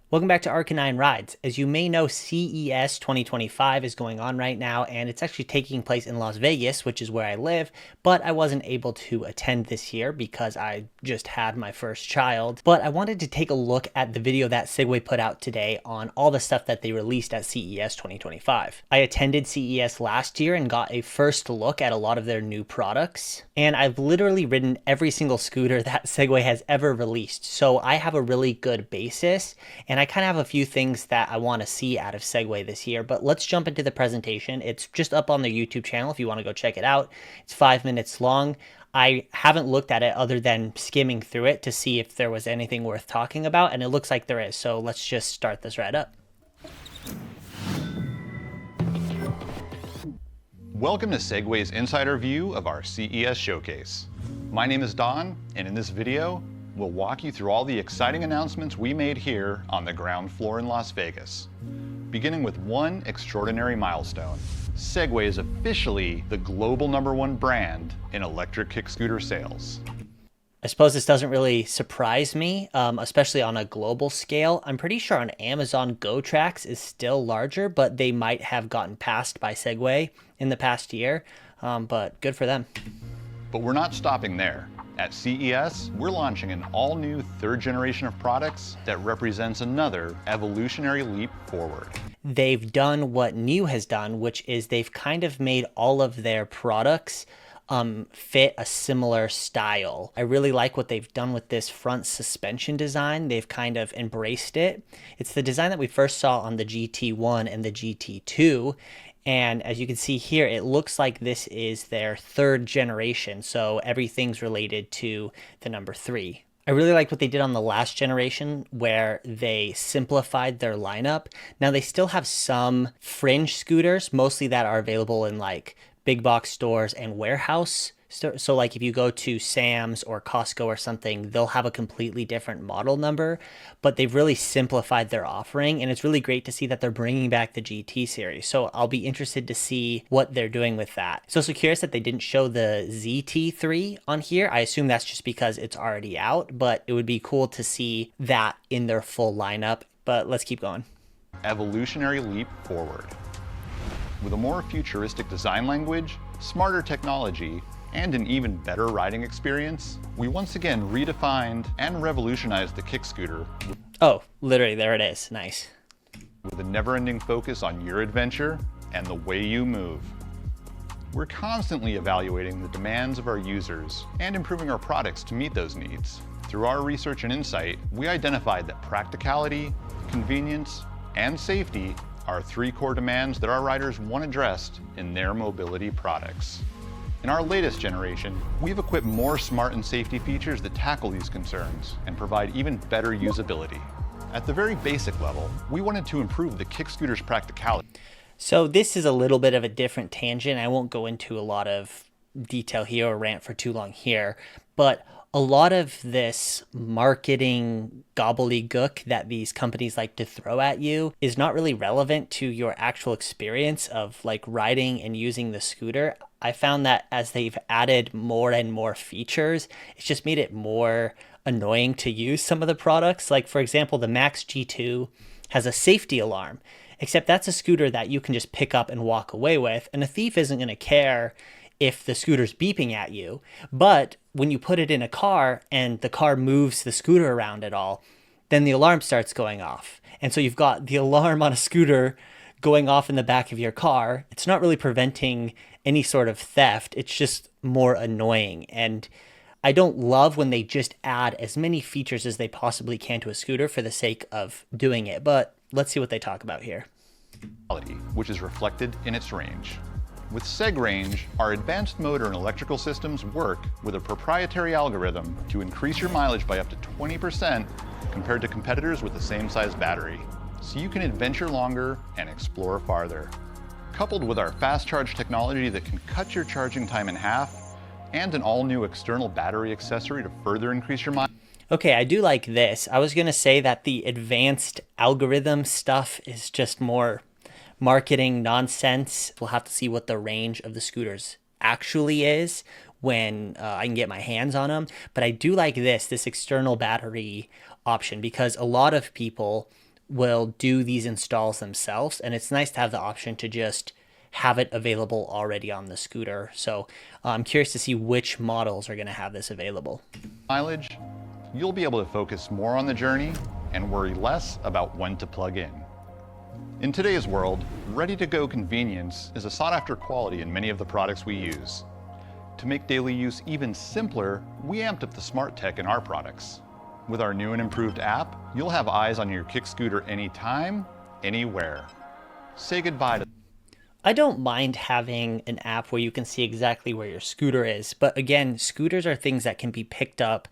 Welcome back to Arcanine Rides. As you may know, CES 2025 is going on right now, and it's actually taking place in Las Vegas, which is where I live, but I wasn't able to attend this year because I just had my first child. But I wanted to take a look at the video that Segway put out today on all the stuff that they released at CES 2025. I attended CES last year and got a first look at a lot of their new products, and I've literally ridden every single scooter that Segway has ever released, so I have a really good basis, and I kind of have a few things that I want to see out of Segway this year. But let's jump into the presentation. It's just up on their YouTube channel if you want to go check it out. It's 5 minutes long. I haven't looked at it other than skimming through it to see if there was anything worth talking about, and it looks like there is. So let's just start this right up. Welcome to Segway's insider view of our CES showcase. My name is Don, and in this video, we'll walk you through all the exciting announcements we made here on the ground floor in Las Vegas. Beginning with one extraordinary milestone. Segway is officially the global #1 brand in electric kick scooter sales. I suppose this doesn't really surprise me, especially on a global scale. I'm pretty sure on Amazon Go Tracks is still larger, but they might have gotten passed by Segway in the past year, but good for them. But we're not stopping there. At CES, we're launching an all-new third generation of products that represents another evolutionary leap forward. They've done what New has done, which is they've kind of made all of their products fit a similar style. I really like what they've done with this front suspension design. They've kind of embraced it. It's the design that we first saw on the GT1 and the GT2. And as you can see here, it looks like this is their third generation. So everything's related to the number 3. I really like what they did on the last generation where they simplified their lineup. Now they still have some fringe scooters, mostly that are available in like big box stores and warehouse. So like if you go to Sam's or Costco or something, they'll have a completely different model number, but they've really simplified their offering, and it's really great to see that they're bringing back the GT series. So I'll be interested to see what they're doing with that. So curious that they didn't show the ZT3 on here. I assume that's just because it's already out, but it would be cool to see that in their full lineup. But let's keep going. Evolutionary leap forward. With a more futuristic design language, smarter technology, and an even better riding experience, we once again redefined and revolutionized the kick scooter. Oh, literally, there it is. Nice. With a never-ending focus on your adventure and the way you move. We're constantly evaluating the demands of our users and improving our products to meet those needs. Through our research and insight, we identified that practicality, convenience, and safety are 3 core demands that our riders want addressed in their mobility products. In our latest generation, we've equipped more smart and safety features that tackle these concerns and provide even better usability. At the very basic level, we wanted to improve the kick scooter's practicality. So this is a little bit of a different tangent. I won't go into a lot of detail here or rant for too long here, but a lot of this marketing gobbledygook that these companies like to throw at you is not really relevant to your actual experience of like riding and using the scooter. I found that as they've added more and more features, it's just made it more annoying to use some of the products. Like for example, the Max G2 has a safety alarm, except that's a scooter that you can just pick up and walk away with, and a thief isn't going to care if the scooter's beeping at you. But when you put it in a car and the car moves the scooter around at all, then the alarm starts going off. And so you've got the alarm on a scooter going off in the back of your car. It's not really preventing any sort of theft. It's just more annoying. And I don't love when they just add as many features as they possibly can to a scooter for the sake of doing it. But let's see what they talk about here. Which is reflected in its range. With SegRange, our advanced motor and electrical systems work with a proprietary algorithm to increase your mileage by up to 20% compared to competitors with the same size battery, so you can adventure longer and explore farther. Coupled with our fast charge technology that can cut your charging time in half, and an all-new external battery accessory to further increase your mileage. Okay, I do like this. I was going to say that the advanced algorithm stuff is just more marketing nonsense. We'll have to see what the range of the scooters actually is when I can get my hands on them. But I do like this external battery option, because a lot of people will do these installs themselves. And it's nice to have the option to just have it available already on the scooter. So I'm curious to see which models are going to have this available. Mileage, you'll be able to focus more on the journey and worry less about when to plug in. In today's world, ready-to-go convenience is a sought-after quality in many of the products we use. To make daily use even simpler, we amped up the smart tech in our products. With our new and improved app, you'll have eyes on your kick scooter anytime, anywhere. Say goodbye to... I don't mind having an app where you can see exactly where your scooter is, but again, scooters are things that can be picked up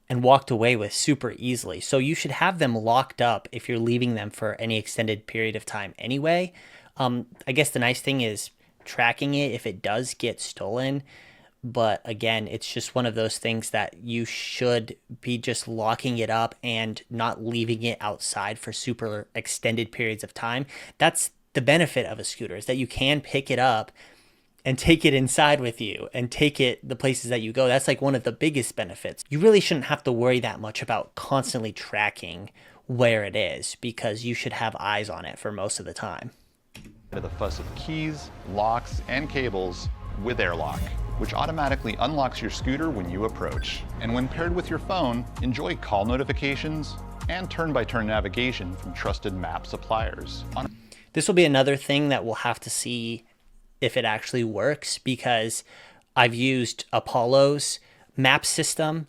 and walked away with super easily. So you should have them locked up if you're leaving them for any extended period of time anyway. I guess the nice thing is tracking it if it does get stolen. But again, it's just one of those things that you should be just locking it up and not leaving it outside for super extended periods of time. That's the benefit of a scooter, is that you can pick it up and take it inside with you and take it the places that you go. That's like one of the biggest benefits. You really shouldn't have to worry that much about constantly tracking where it is, because you should have eyes on it for most of the time. The fuss of keys, locks, and cables with AirLock, which automatically unlocks your scooter when you approach. And when paired with your phone, enjoy call notifications and turn-by-turn navigation from trusted map suppliers. This will be another thing that we'll have to see if it actually works, because I've used Apollo's map system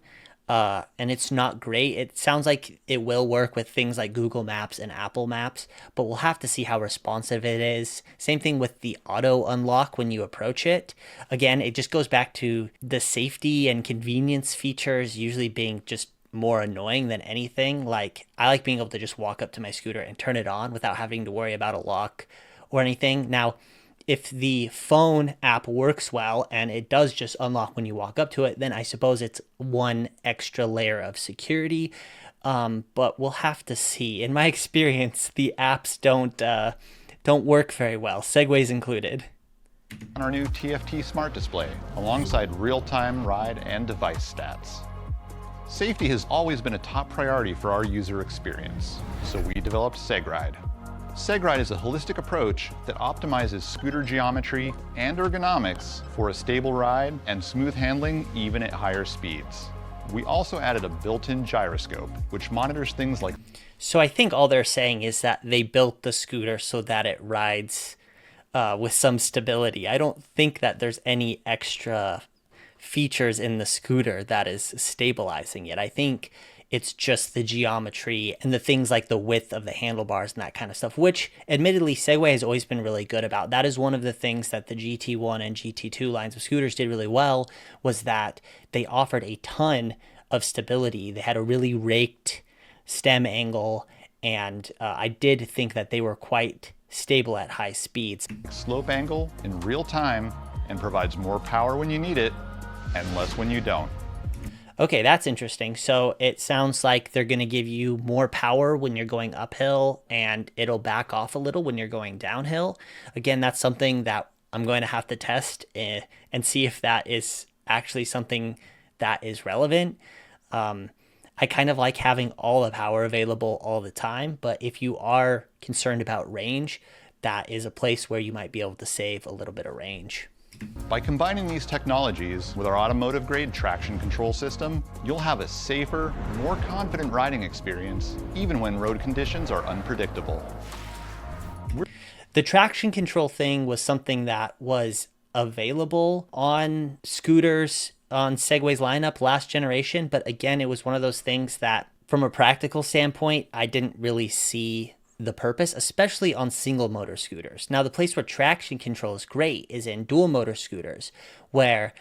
and it's not great. It sounds like it will work with things like Google Maps and Apple Maps, but we'll have to see how responsive it is. Same thing with the auto unlock when you approach it. Again, it just goes back to the safety and convenience features usually being just more annoying than anything. Like, I like being able to just walk up to my scooter and turn it on without having to worry about a lock or anything. Now, if the phone app works well and it does just unlock when you walk up to it, then I suppose it's one extra layer of security. But we'll have to see. In my experience, the apps don't work very well, Segways included. On our new TFT Smart Display, alongside real-time ride and device stats. Safety has always been a top priority for our user experience, so we developed Segride. Segride is a holistic approach that optimizes scooter geometry and ergonomics for a stable ride and smooth handling even at higher speeds. We also added a built-in gyroscope, which monitors things like... So I think all they're saying is that they built the scooter so that it rides with some stability. I don't think that there's any extra features in the scooter that is stabilizing it. I think it's just the geometry and the things like the width of the handlebars and that kind of stuff, which admittedly Segway has always been really good about. That is one of the things that the GT1 and GT2 lines of scooters did really well, was that they offered a ton of stability. They had a really raked stem angle, and I did think that they were quite stable at high speeds. Slope angle in real time and provides more power when you need it and less when you don't. Okay, that's interesting. So it sounds like they're going to give you more power when you're going uphill, and it'll back off a little when you're going downhill. Again, that's something that I'm going to have to test and see if that is actually something that is relevant. I kind of like having all the power available all the time, but if you are concerned about range, that is a place where you might be able to save a little bit of range. By combining these technologies with our automotive-grade traction control system, you'll have a safer, more confident riding experience, even when road conditions are unpredictable. The traction control thing was something that was available on scooters on Segway's lineup last generation, but again, it was one of those things that, from a practical standpoint, I didn't really see the purpose, especially on single motor scooters. Now, the place where traction control is great is in dual motor scooters, where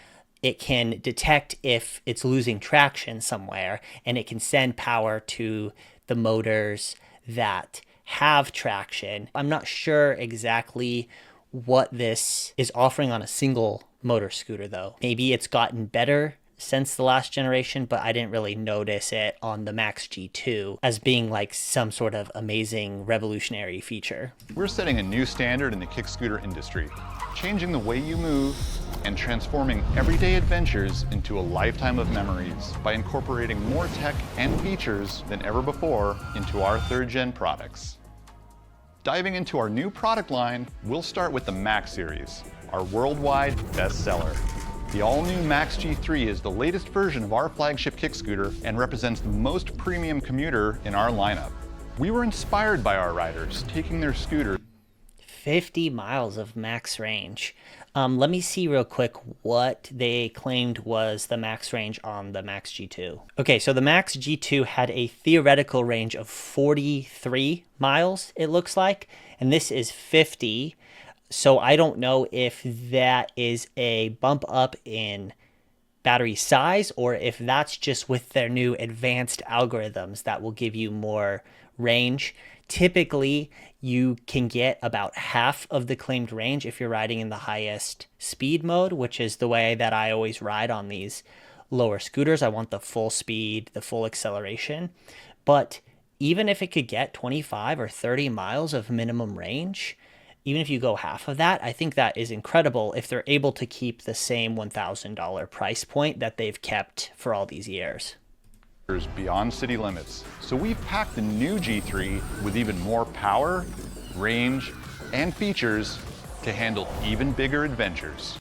it can detect if it's losing traction somewhere, and it can send power to the motors that have traction. I'm not sure exactly what this is offering on a single motor scooter though. Maybe it's gotten better since the last generation, but I didn't really notice it on the Max G2 as being like some sort of amazing revolutionary feature. We're setting a new standard in the kick scooter industry, changing the way you move and transforming everyday adventures into a lifetime of memories by incorporating more tech and features than ever before into our 3rd gen products. Diving into our new product line, we'll start with the Max series, our worldwide bestseller. The all-new Max G3 is the latest version of our flagship kick scooter and represents the most premium commuter in our lineup. We were inspired by our riders taking their scooter 50 miles of max range. Let me see real quick what they claimed was the max range on the Max G2. Okay, so the Max G2 had a theoretical range of 43 miles, it looks like, and this is 50. So I don't know if that is a bump up in battery size or if that's just with their new advanced algorithms that will give you more range. Typically, you can get about half of the claimed range if you're riding in the highest speed mode, which is the way that I always ride on these lower scooters. I want the full speed, the full acceleration. But even if it could get 25 or 30 miles of minimum range, even if you go half of that, I think that is incredible if they're able to keep the same $1,000 price point that they've kept for all these years. beyond city limits. So we've packed the new G3 with even more power, range, and features to handle even bigger adventures.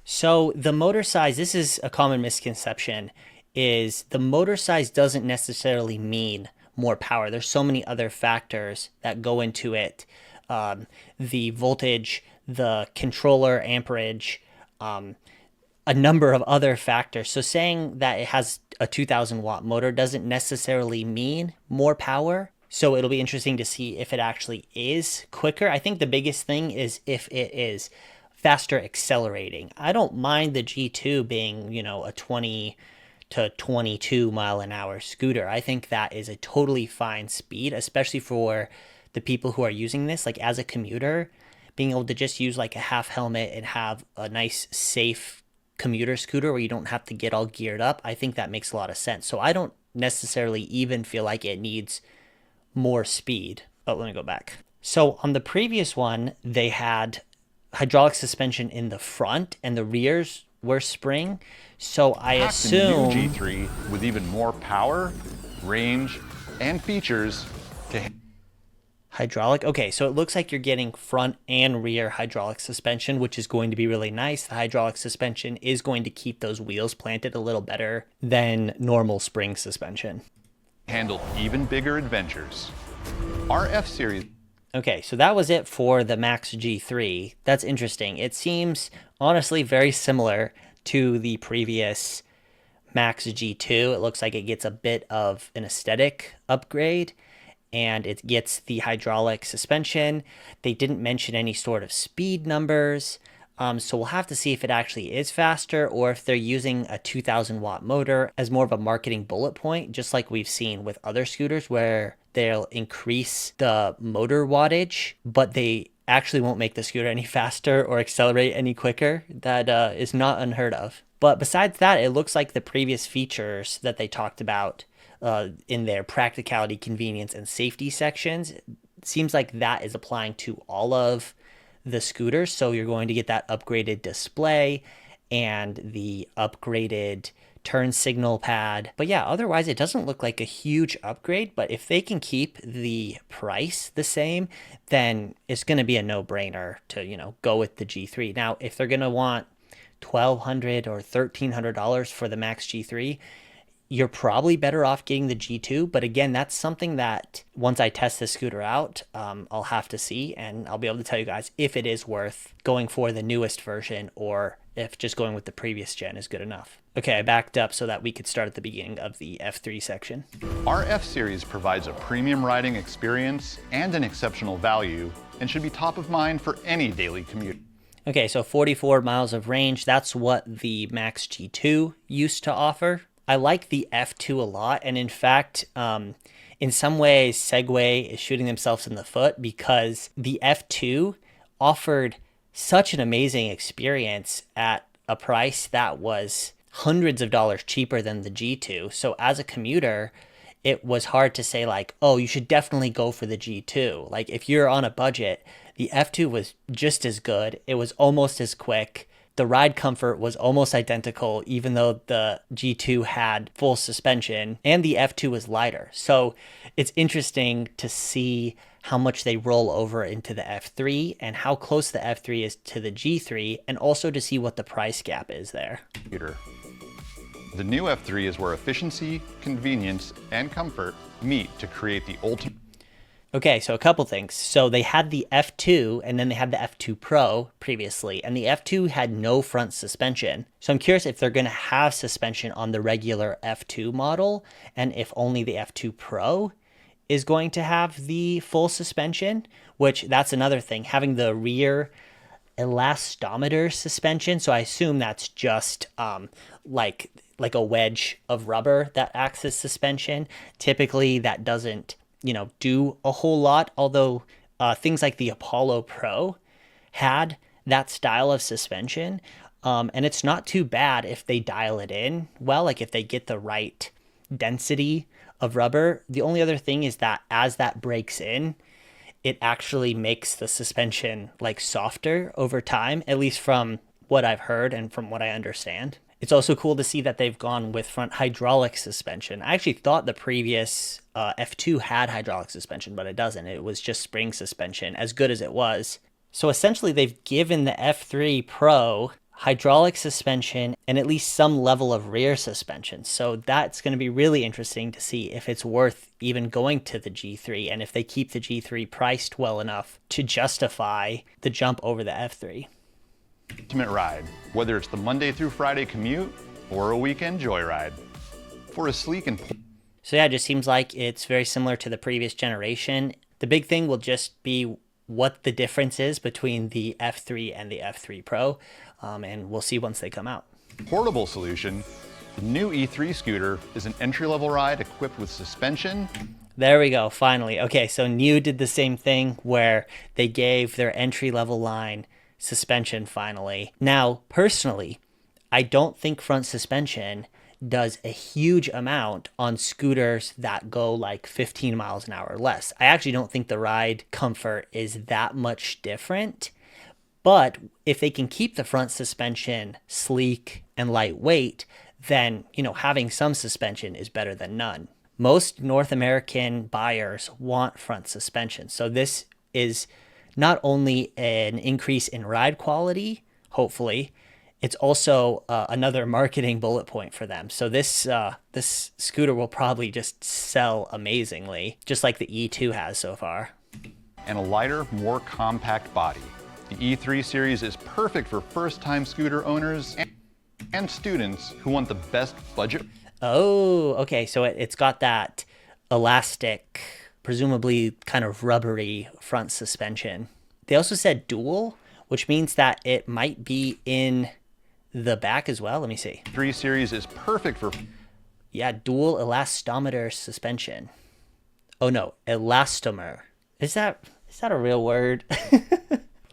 So the motor size, this is a common misconception, is the motor size doesn't necessarily mean more power. There's so many other factors that go into it. The voltage, the controller amperage, a number of other factors. So saying that it has a 2000 watt motor doesn't necessarily mean more power. So it'll be interesting to see if it actually is quicker. I think the biggest thing is if it is faster accelerating. I don't mind the G2 being, a 20 to 22 mile an hour scooter. I think that is a totally fine speed, especially for the people who are using this, like as a commuter, being able to just use like a half helmet and have a nice, safe commuter scooter where you don't have to get all geared up. I think that makes a lot of sense. So I don't necessarily even feel like it needs more speed. Oh, let me go back. So on the previous one, they had hydraulic suspension in the front and the rears were spring. So I assume new G3 with even more power, range, and features to hydraulic. Okay, so it looks like you're getting front and rear hydraulic suspension, which is going to be really nice. The hydraulic suspension is going to keep those wheels planted a little better than normal spring suspension. Handle even bigger adventures. Our F series. Okay, so that was it for the Max G3. That's interesting. It seems honestly very similar to the previous Max G2. It looks like it gets a bit of an aesthetic upgrade and it gets the hydraulic suspension. They didn't mention any sort of speed numbers. So we'll have to see if it actually is faster or if they're using a 2000 watt motor as more of a marketing bullet point, just like we've seen with other scooters where they'll increase the motor wattage, but they actually won't make the scooter any faster or accelerate any quicker. That is not unheard of. But besides that, it looks like the previous features that they talked about in their practicality, convenience, and safety sections, it seems like that is applying to all of the scooters. So you're going to get that upgraded display and the upgraded turn signal pad. But yeah, otherwise it doesn't look like a huge upgrade, but if they can keep the price the same, then it's going to be a no-brainer to, go with the G3. Now, if they're going to want $1,200 or $1,300 for the Max G3, you're probably better off getting the G2. But again, that's something that once I test this scooter out, I'll have to see, and I'll be able to tell you guys if it is worth going for the newest version or if just going with the previous gen is good enough. Okay, I backed up so that we could start at the beginning of the F3 section. Our F series provides a premium riding experience and an exceptional value and should be top of mind for any daily commute. Okay, so 44 miles of range, that's what the Max G2 used to offer. I like the F2 a lot, and in fact, in some ways, Segway is shooting themselves in the foot because the F2 offered such an amazing experience at a price that was hundreds of dollars cheaper than the G2. So as a commuter, it was hard to say like, oh, you should definitely go for the G2. Like if you're on a budget, the F2 was just as good. It was almost as quick. The ride comfort was almost identical, even though the G2 had full suspension, and the F2 was lighter. So it's interesting to see how much they roll over into the F3 and how close the F3 is to the G3, and also to see what the price gap is there. The new F3 is where efficiency, convenience, and comfort meet to create the ultimate. Okay, so a couple things. So they had the F2 and then they had the F2 Pro previously, and the F2 had no front suspension. So I'm curious if they're going to have suspension on the regular F2 model, and if only the F2 Pro is going to have the full suspension, which that's another thing, having the rear elastometer suspension. So I assume that's just like a wedge of rubber that acts as suspension. Typically that doesn't do a whole lot, although things like the Apollo Pro had that style of suspension, and it's not too bad if they dial it in well, like if they get the right density of rubber. The only other thing is that as that breaks in, it actually makes the suspension like softer over time, at least from what I've heard and from what I understand. It's also cool to see that they've gone with front hydraulic suspension. I actually thought the previous F2 had hydraulic suspension, but it doesn't. It was just spring suspension, as good as it was. So essentially, they've given the F3 Pro hydraulic suspension and at least some level of rear suspension. So that's going to be really interesting to see if it's worth even going to the G3, and if they keep the G3 priced well enough to justify the jump over the F3. Ultimate ride, whether it's the Monday through Friday commute or a weekend joyride. For a sleek and So yeah, it just seems like it's very similar to the previous generation. The big thing will just be what the difference is between the F3 and the F3 Pro, and we'll see once they come out. portable solution, the new E3 scooter is an entry-level ride equipped with suspension. There we go, finally. Okay, so New did the same thing where they gave their entry-level line suspension finally. Now, personally, I don't think front suspension does a huge amount on scooters that go like 15 miles an hour or less. I actually don't think the ride comfort is that much different. But if they can keep the front suspension sleek and lightweight, then, having some suspension is better than none. Most North American buyers want front suspension. So this is not only an increase in ride quality, hopefully, it's also another marketing bullet point for them. So this scooter will probably just sell amazingly, just like the E2 has so far. And a lighter, more compact body. The E3 series is perfect for first-time scooter owners and students who want the best budget. Oh, okay. So it's got that elastic, presumably kind of rubbery front suspension. They also said dual, which means that it might be in the back as well. Let me see. 3 series is perfect for... Yeah, dual elastometer suspension. Oh no, elastomer. Is that a real word?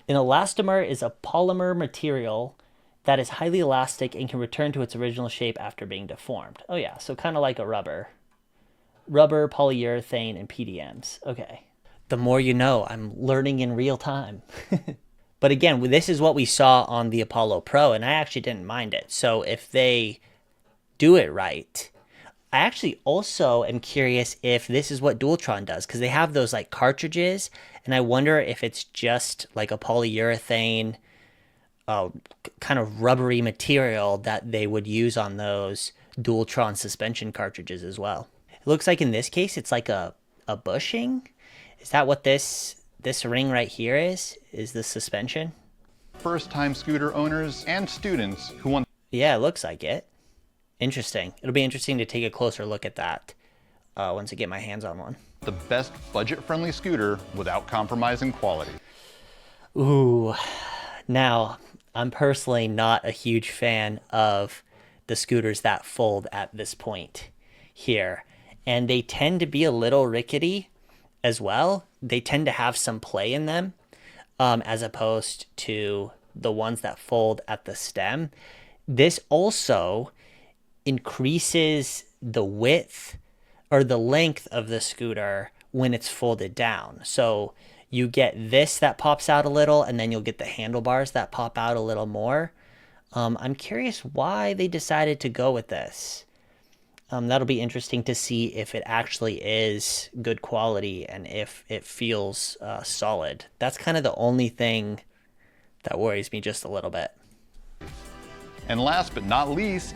An elastomer is a polymer material that is highly elastic and can return to its original shape after being deformed. Oh yeah, so kind of like a rubber. Rubber, polyurethane, and PDMs. Okay. The more you know, I'm learning in real time. But again, this is what we saw on the Apollo Pro, and I actually didn't mind it. So if they do it right, I actually also am curious if this is what Dualtron does, because they have those like cartridges, and I wonder if it's just like a polyurethane kind of rubbery material that they would use on those Dualtron suspension cartridges as well. It looks like in this case it's like a bushing. Is that what this ring right here is the suspension? First-time scooter owners and students who want... Yeah, it looks like it. Interesting. It'll be interesting to take a closer look at that once I get my hands on one. the best budget-friendly scooter without compromising quality. Ooh, now I'm personally not a huge fan of the scooters that fold at this point here, and they tend to be a little rickety as well. They tend to have some play in them, as opposed to the ones that fold at the stem. This also increases the width or the length of the scooter when it's folded down. So you get this that pops out a little, and then you'll get the handlebars that pop out a little more. I'm curious why they decided to go with this. That'll be interesting to see if it actually is good quality and if it feels solid. That's kind of the only thing that worries me just a little bit. And last but not least,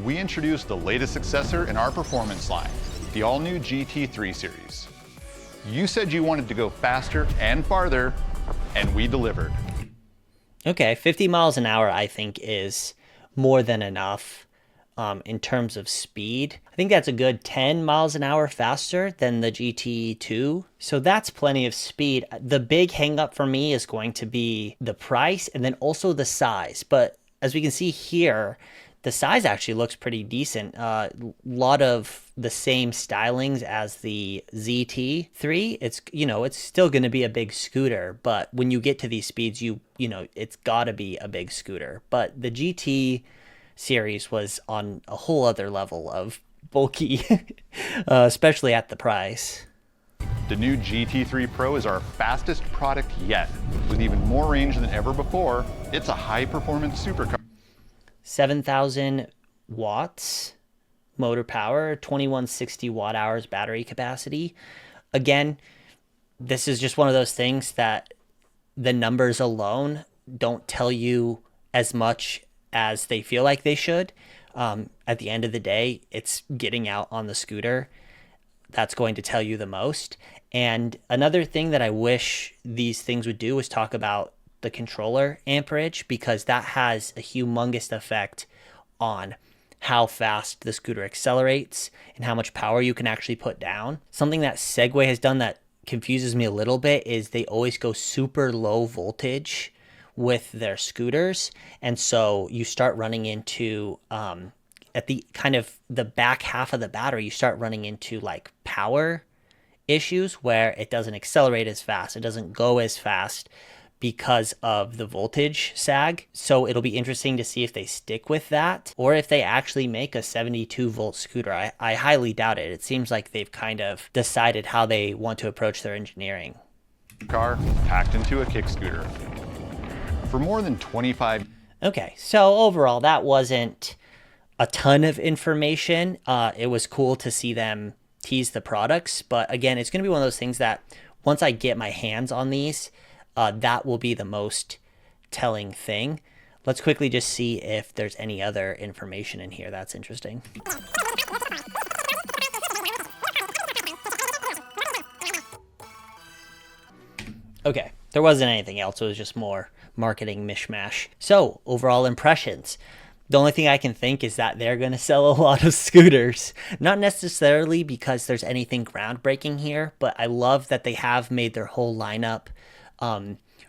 we introduced the latest successor in our performance line, the all-new GT3 series. You said you wanted to go faster and farther, and we delivered. Okay, 50 miles an hour I think is more than enough in terms of speed. I think that's a good 10 miles an hour faster than the GT2. So that's plenty of speed. The big hang up for me is going to be the price and then also the size. But as we can see here, the size actually looks pretty decent. Lot of the same stylings as the ZT3. It's still going to be a big scooter, but when you get to these speeds, it's got to be a big scooter. But the GT series was on a whole other level of bulky, especially at the price. The new GT3 Pro is our fastest product yet. With even more range than ever before, it's a high-performance supercar. 7,000 watts motor power, 2160 watt hours battery capacity. Again, this is just one of those things that the numbers alone don't tell you as much as they feel like they should. At the end of the day, it's getting out on the scooter that's going to tell you the most. And another thing that I wish these things would do is talk about the controller amperage, because that has a humongous effect on how fast the scooter accelerates and how much power you can actually put down. Something that Segway has done that confuses me a little bit is they always go super low voltage with their scooters, and so you start running into at the kind of the back half of the battery, you start running into like power issues where it doesn't accelerate as fast, it doesn't go as fast because of the voltage sag. So it'll be interesting to see if they stick with that or if they actually make a 72 volt scooter. I highly doubt it. It seems like they've kind of decided how they want to approach their engineering. Car packed into a kick scooter. For more than 25. Okay, so overall, that wasn't a ton of information. It was cool to see them tease the products, but again, it's going to be one of those things that once I get my hands on these, that will be the most telling thing. Let's quickly just see if there's any other information in here that's interesting. Okay, there wasn't anything else. It was just more marketing mishmash. So, overall impressions. The only thing I can think is that they're going to sell a lot of scooters. Not necessarily because there's anything groundbreaking here, but I love that they have made their whole lineup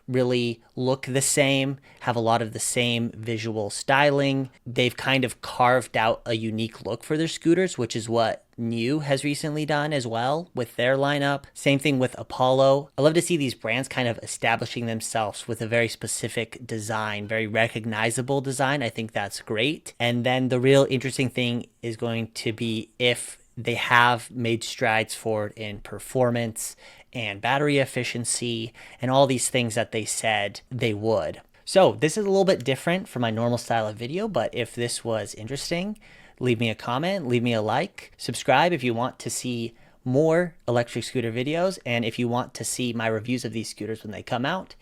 really look the same, have a lot of the same visual styling. They've kind of carved out a unique look for their scooters, which is what New has recently done as well with their lineup. Same thing with Apollo. I love to see these brands kind of establishing themselves with a very specific design, very recognizable design. I think that's great. And then the real interesting thing is going to be if they have made strides forward in performance and battery efficiency and all these things that they said they would. So this is a little bit different from my normal style of video, but if this was interesting, leave me a comment, leave me a like, subscribe if you want to see more electric scooter videos, and if you want to see my reviews of these scooters when they come out.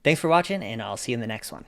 Thanks for watching, and I'll see you in the next one.